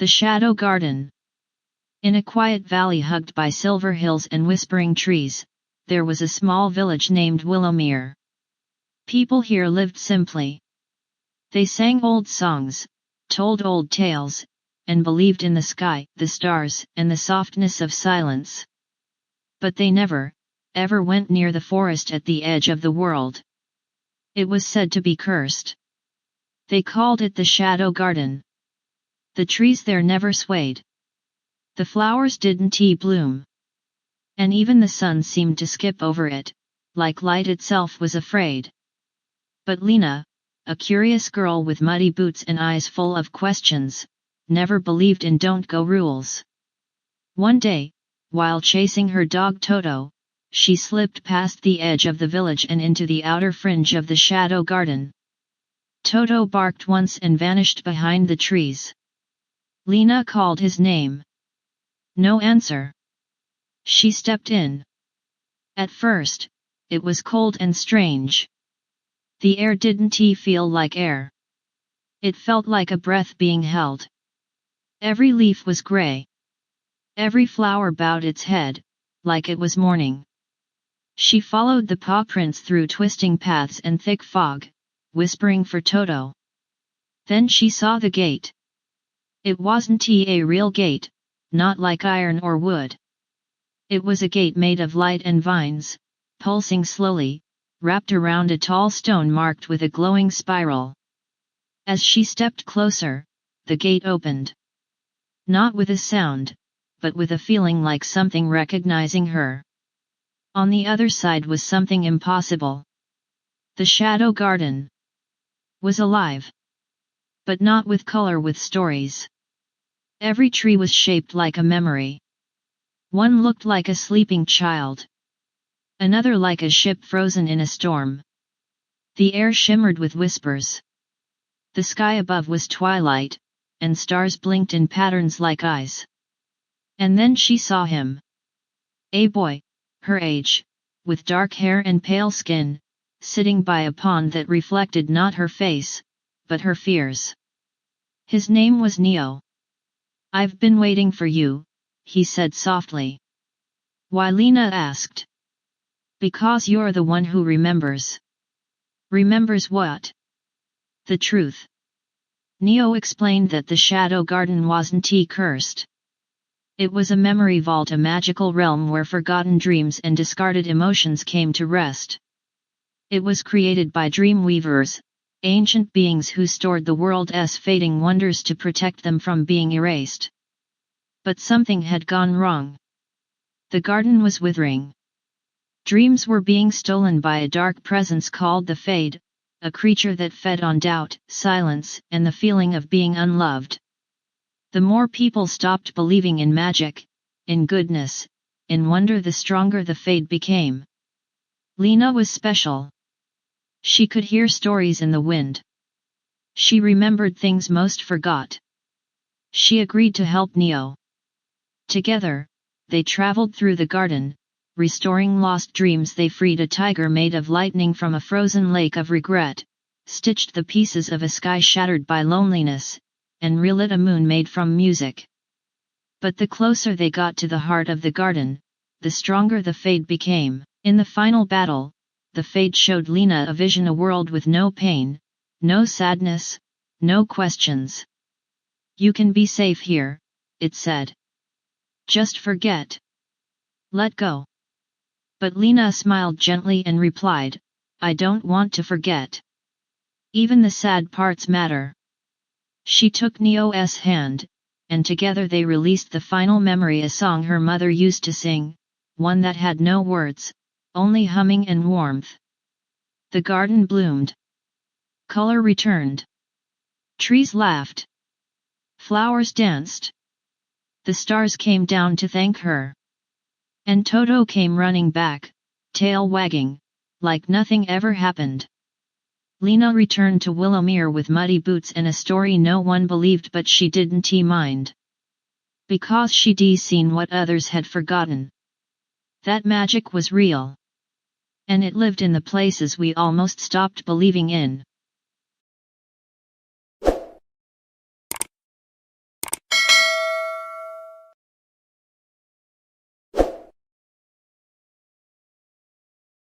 The Shadow Garden. In a quiet valley hugged by silver hills and whispering trees, there was a small village named Willowmere. People here lived simply. They sang old songs, told old tales, and believed in the sky, the stars, and the softness of silence. But they never, ever went near the forest at the edge of the world. It was said to be cursed. They called it the Shadow Garden. The trees there never swayed. The flowers didn't bloom. And even the sun seemed to skip over it, like light itself was afraid. But Lena, a curious girl with muddy boots and eyes full of questions, never believed in don't-go rules. One day, while chasing her dog Toto, she slipped past the edge of the village and into the outer fringe of the Shadow Garden. Toto barked once and vanished behind the trees. Lena called his name. No answer. She stepped in. At first, it was cold and strange. The air didn't feel like air. It felt like a breath being held. Every leaf was gray. Every flower bowed its head, like it was mourning. She followed the paw prints through twisting paths and thick fog, whispering for Toto. Then she saw the gate. It wasn't a real gate, not like iron or wood. It was a gate made of light and vines, pulsing slowly, wrapped around a tall stone marked with a glowing spiral. As she stepped closer, the gate opened. Not with a sound, but with a feeling like something recognizing her. On the other side was something impossible. The Shadow Garden was alive. But not with color, with stories. Every tree was shaped like a memory. One looked like a sleeping child. Another like a ship frozen in a storm. The air shimmered with whispers. The sky above was twilight, and stars blinked in patterns like eyes. And then she saw him. A boy, her age, with dark hair and pale skin, sitting by a pond that reflected not her face, but her fears. His name was Neo. "I've been waiting for you," he said softly. Why? Lena asked. "Because you're the one who remembers." "Remembers what?" "The truth." Neo explained that the Shadow Garden wasn't cursed. It was a memory vault, a magical realm where forgotten dreams and discarded emotions came to rest. It was created by dream weavers, ancient beings who stored the world's fading wonders to protect them from being erased. But something had gone wrong. The garden was withering. Dreams were being stolen by a dark presence called the Fade, a creature that fed on doubt, silence, and the feeling of being unloved. The more people stopped believing in magic, in goodness, in wonder, the stronger the Fade became. Lena was special. She could hear stories in the wind. She remembered things most forgot. She agreed to help Neo. Together, they traveled through the garden, restoring lost dreams. They freed a tiger made of lightning from a frozen lake of regret, stitched the pieces of a sky shattered by loneliness, and relit a moon made from music. But the closer they got to the heart of the garden, the stronger the Fade became. In the final battle, the Fade showed Lena a vision, a world with no pain, no sadness, no questions. "You can be safe here," it said. "Just forget. Let go." But Lena smiled gently and replied, "I don't want to forget. Even the sad parts matter." She took Neo's hand, and together they released the final memory, a song her mother used to sing, one that had no words, only humming and warmth. The garden bloomed. Color returned. Trees laughed. Flowers danced. The stars came down to thank her. And Toto came running back, tail wagging, like nothing ever happened. Lena returned to Willowmere with muddy boots and a story no one believed, but she didn't mind. Because she'd seen what others had forgotten. That magic was real. And it lived in the places we almost stopped believing in.